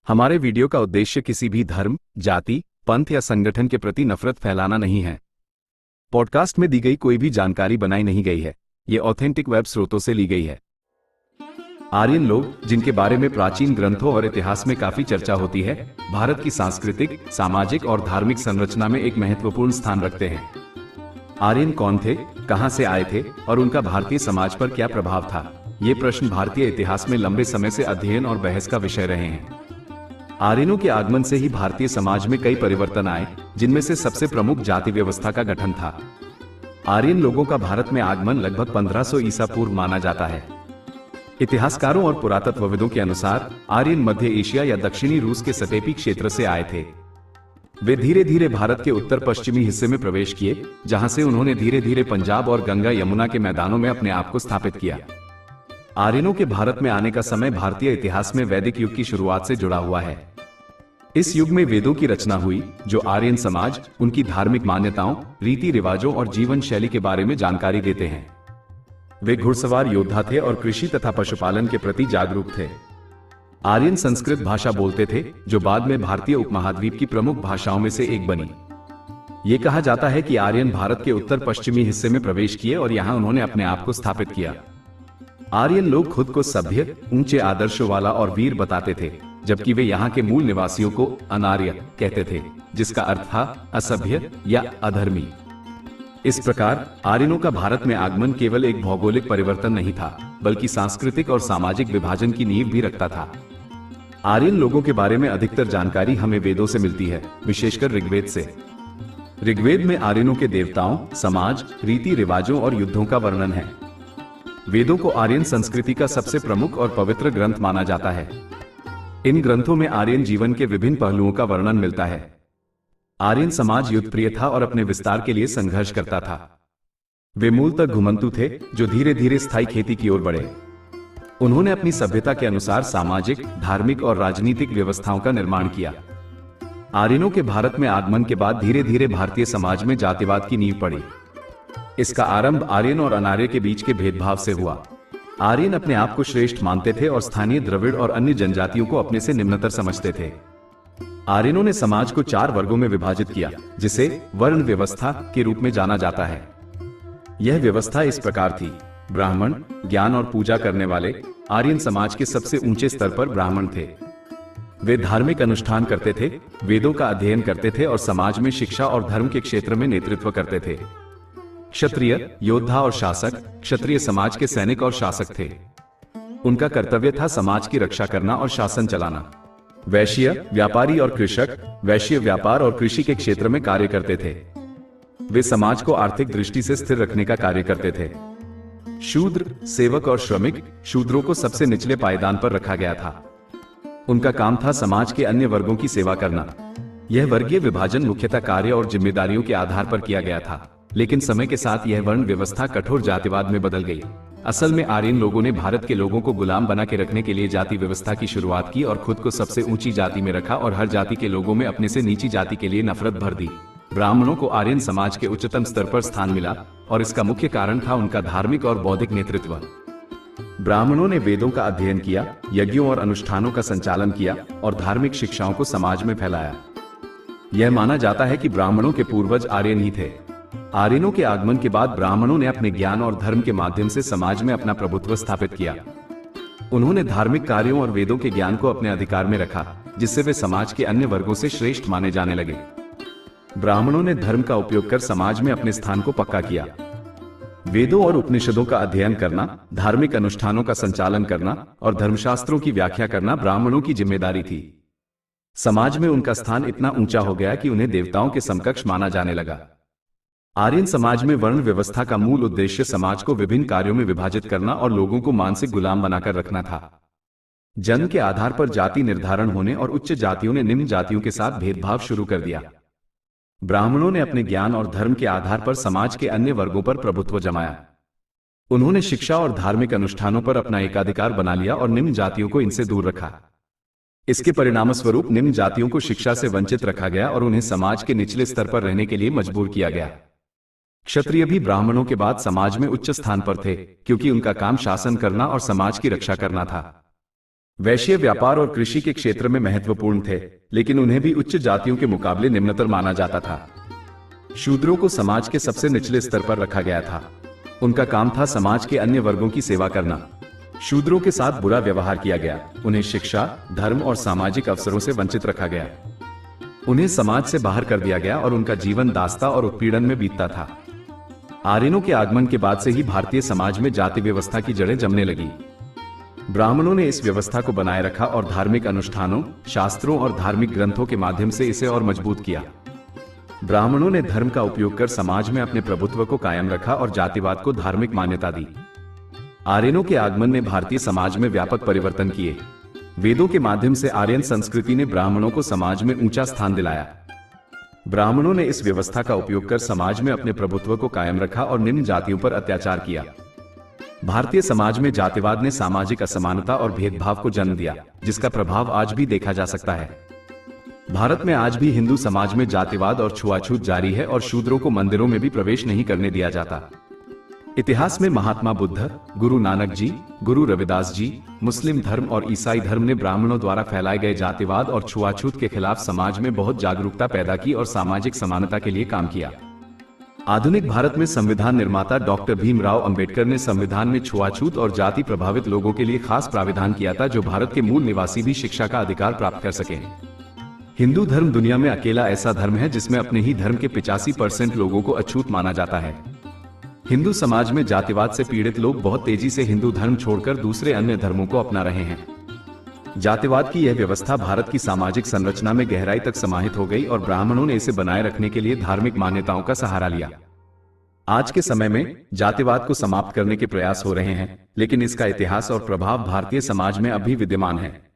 हमारे वीडियो का उद्देश्य किसी भी धर्म, जाति, पंथ या संगठन के प्रति नफरत फैलाना नहीं है। पॉडकास्ट में दी गई कोई भी जानकारी बनाई नहीं गई है, ये ऑथेंटिक वेब स्रोतों से ली गई है। आर्यन लोग, जिनके बारे में प्राचीन ग्रंथों और इतिहास में काफी चर्चा होती है, भारत की सांस्कृतिक, सामाजिक और धार्मिक संरचना में एक महत्वपूर्ण स्थान रखते हैं। आर्यन कौन थे, कहां से आए थे और उनका भारतीय समाज पर क्या प्रभाव था? ये प्रश्न भारतीय इतिहास में लंबे समय से अध्ययन और बहस का विषय रहे हैं। आर्यनों के आगमन से ही भारतीय समाज में कई परिवर्तन आए, जिनमें से सबसे प्रमुख जाति व्यवस्था का गठन था। आर्यन लोगों का भारत में आगमन लगभग 1500 ईसा पूर्व माना जाता है। इतिहासकारों और पुरातत्वविदों के अनुसार आर्यन मध्य एशिया या दक्षिणी रूस के स्टेपी क्षेत्र से आए थे। वे धीरे धीरे भारत के उत्तर पश्चिमी हिस्से में प्रवेश किए, जहां से उन्होंने धीरे धीरे पंजाब और गंगा यमुना के मैदानों में अपने आप को स्थापित किया। आर्यनों के भारत में आने का समय भारतीय इतिहास में वैदिक युग की शुरुआत से जुड़ा हुआ है। इस युग में वेदों की रचना हुई, जो आर्यन समाज, उनकी धार्मिक मान्यताओं, रीति रिवाजों और जीवन शैली के बारे में जानकारी देते हैं। वे घुड़सवार योद्धा थे और कृषि तथा पशुपालन के प्रति जागरूक थे। आर्यन संस्कृत भाषा बोलते थे, जो बाद में भारतीय उपमहाद्वीप की प्रमुख भाषाओं में से एक बनी। ये कहा जाता है कि आर्यन भारत के उत्तर पश्चिमी हिस्से में प्रवेश किए और यहाँ उन्होंने अपने आप को स्थापित किया। आर्यन लोग खुद को सभ्य, ऊंचे आदर्शों वाला और वीर बताते थे, जबकि वे यहाँ के मूल निवासियों को अनार्य कहते थे, जिसका अर्थ था असभ्य या अधर्मी। इस प्रकार आर्यनों का भारत में आगमन केवल एक भौगोलिक परिवर्तन नहीं था, बल्कि सांस्कृतिक और सामाजिक विभाजन की नींव भी रखता था। आर्यन लोगों के बारे में अधिकतर जानकारी हमें वेदों से मिलती है, विशेषकर ऋग्वेद से। ऋग्वेद में आर्यनों के देवताओं, समाज, रीति रिवाजों और युद्धों का वर्णन है। वेदों को आर्यन संस्कृति का सबसे प्रमुख और पवित्र ग्रंथ माना जाता है। इन ग्रंथों में आर्यन जीवन के विभिन्न पहलुओं का वर्णन मिलता है। आर्यन समाज युद्धप्रिय था और अपने विस्तार के लिए संघर्ष करता था। वे मूलतः घुमंतु थे, जो धीरे धीरे स्थायी खेती की ओर बढ़े। उन्होंने अपनी सभ्यता के अनुसार सामाजिक, धार्मिक और राजनीतिक व्यवस्थाओं का निर्माण किया। आर्यनों के भारत में आगमन के बाद धीरे धीरे भारतीय समाज में जातिवाद की नींव पड़ी। इसका आरंभ आर्यन और अनार्य के बीच के भेदभाव से हुआ। आर्यन अपने आप को श्रेष्ठ मानते थे और स्थानीय द्रविड़ और अन्य जनजातियों को अपने से निम्नतर समझते थे। आर्यनों ने समाज को 4 वर्गों में विभाजित किया, जिसे वर्ण व्यवस्था के रूप में जाना जाता है। यह व्यवस्था इस प्रकार थी: ब्राह्मण, ज्ञान और पूजा करने वाले। आर्यन समाज के सबसे ऊंचे स्तर पर ब्राह्मण थे। वे धार्मिक अनुष्ठान करते थे, वेदों का अध्ययन करते थे और समाज में शिक्षा और धर्म के क्षेत्र में नेतृत्व करते थे। क्षत्रिय, योद्धा और शासक। क्षत्रिय समाज के सैनिक और शासक थे। उनका कर्तव्य था समाज की रक्षा करना और शासन चलाना। वैश्य, व्यापारी और कृषक। वैश्य व्यापार और कृषि के क्षेत्र में कार्य करते थे। वे समाज को आर्थिक दृष्टि से स्थिर रखने का कार्य करते थे। शूद्र, सेवक और श्रमिक। शूद्रों को सबसे निचले पायदान पर रखा गया था। उनका काम था समाज के अन्य वर्गों की सेवा करना। यह वर्गीय विभाजन मुख्यतः कार्य और जिम्मेदारियों के आधार पर किया गया था, लेकिन समय के साथ यह वर्ण व्यवस्था कठोर जातिवाद में बदल गई। असल में आर्यन लोगों ने भारत के लोगों को गुलाम बना के रखने के लिए जाति व्यवस्था की शुरुआत की और खुद को सबसे ऊंची जाति में रखा और हर जाति के लोगों में अपने से नीची जाति के लिए नफरत भर दी। ब्राह्मणों को आर्यन समाज के उच्चतम स्तर पर स्थान मिला और इसका मुख्य कारण था उनका धार्मिक और बौद्धिक नेतृत्व। ब्राह्मणों ने वेदों का अध्ययन किया, यज्ञों और अनुष्ठानों का संचालन किया और धार्मिक शिक्षाओं को समाज में फैलाया। यह माना जाता है कि ब्राह्मणों के पूर्वज आर्यन ही थे। आर्यनों के आगमन के बाद ब्राह्मणों ने अपने ज्ञान और धर्म के माध्यम से समाज में अपना प्रभुत्व स्थापित किया। उन्होंने धार्मिक कार्यों और वेदों के ज्ञान को अपने अधिकार में रखा, जिससे वे समाज के अन्य वर्गों से श्रेष्ठ माने जाने लगे। ब्राह्मणों ने धर्म का उपयोग कर समाज में अपने स्थान को पक्का किया। वेदों और उपनिषदों का अध्ययन करना, धार्मिक अनुष्ठानों का संचालन करना और धर्मशास्त्रों की व्याख्या करना ब्राह्मणों की जिम्मेदारी थी। समाज में उनका स्थान इतना ऊंचा हो गया कि उन्हें देवताओं के समकक्ष माना जाने लगा। आर्यन समाज में वर्ण व्यवस्था का मूल उद्देश्य समाज को विभिन्न कार्यों में विभाजित करना और लोगों को मानसिक गुलाम बनाकर रखना था। जन्म के आधार पर जाति निर्धारण होने और उच्च जातियों ने निम्न जातियों के साथ भेदभाव शुरू कर दिया। ब्राह्मणों ने अपने ज्ञान और धर्म के आधार पर समाज के अन्य वर्गों पर प्रभुत्व जमाया। उन्होंने शिक्षा और धार्मिक अनुष्ठानों पर अपना एकाधिकार बना लिया और निम्न जातियों को इनसे दूर रखा। इसके परिणामस्वरूप निम्न जातियों को शिक्षा से वंचित रखा गया और उन्हें समाज के निचले स्तर पर रहने के लिए मजबूर किया गया। क्षत्रिय भी ब्राह्मणों के बाद समाज में उच्च स्थान पर थे, क्योंकि उनका काम शासन करना और समाज की रक्षा करना था। वैश्य व्यापार और कृषि के क्षेत्र में महत्वपूर्ण थे, लेकिन उन्हें भी उच्च जातियों के मुकाबले निम्नतर माना जाता था। शूद्रों को समाज के सबसे निचले स्तर पर रखा गया था। उनका काम था समाज के अन्य वर्गों की सेवा करना। शूद्रों के साथ बुरा व्यवहार किया गया, उन्हें शिक्षा, धर्म और सामाजिक अवसरों से वंचित रखा गया। उन्हें समाज से बाहर कर दिया गया और उनका जीवन दास्ता और उत्पीड़न में बीतता था। आर्यनों के आगमन के बाद से ही भारतीय समाज में जाति व्यवस्था की जड़ें जमने लगी। ब्राह्मणों ने इस व्यवस्था को बनाए रखा और धार्मिक अनुष्ठानों, शास्त्रों और धार्मिक ग्रंथों के माध्यम से इसे और मजबूत किया। ब्राह्मणों ने धर्म का उपयोग कर समाज में अपने प्रभुत्व को कायम रखा और जातिवाद को धार्मिक मान्यता दी। आर्यनों के आगमन ने भारतीय समाज में व्यापक परिवर्तन किए। वेदों के माध्यम से आर्यन संस्कृति ने ब्राह्मणों को समाज में ऊंचा स्थान दिलाया। ब्राह्मणों ने इस व्यवस्था का उपयोग कर समाज में अपने प्रभुत्व को कायम रखा और निम्न जातियों पर अत्याचार किया। भारतीय समाज में जातिवाद ने सामाजिक असमानता और भेदभाव को जन्म दिया, जिसका प्रभाव आज भी देखा जा सकता है। भारत में आज भी हिंदू समाज में जातिवाद और छुआछूत जारी है और शूद्रों को मंदिरों में भी प्रवेश नहीं करने दिया जाता। इतिहास में महात्मा बुद्ध, गुरु नानक जी, गुरु रविदास जी, मुस्लिम धर्म और ईसाई धर्म ने ब्राह्मणों द्वारा फैलाए गए जातिवाद और छुआछूत के खिलाफ समाज में बहुत जागरूकता पैदा की और सामाजिक समानता के लिए काम किया। आधुनिक भारत में संविधान निर्माता डॉक्टर भीमराव अंबेडकर ने संविधान में छुआछूत और जाति प्रभावित लोगों के लिए खास प्राविधान किया था, जो भारत के मूल निवासी भी शिक्षा का अधिकार प्राप्त कर सके। हिंदू धर्म दुनिया में अकेला ऐसा धर्म है जिसमें अपने ही धर्म के 85% लोगों को अछूत माना जाता है। हिंदू समाज में जातिवाद से पीड़ित लोग बहुत तेजी से हिंदू धर्म छोड़कर दूसरे अन्य धर्मों को अपना रहे हैं। जातिवाद की यह व्यवस्था भारत की सामाजिक संरचना में गहराई तक समाहित हो गई और ब्राह्मणों ने इसे बनाए रखने के लिए धार्मिक मान्यताओं का सहारा लिया। आज के समय में जातिवाद को समाप्त करने के प्रयास हो रहे हैं, लेकिन इसका इतिहास और प्रभाव भारतीय समाज में अब भी विद्यमान है।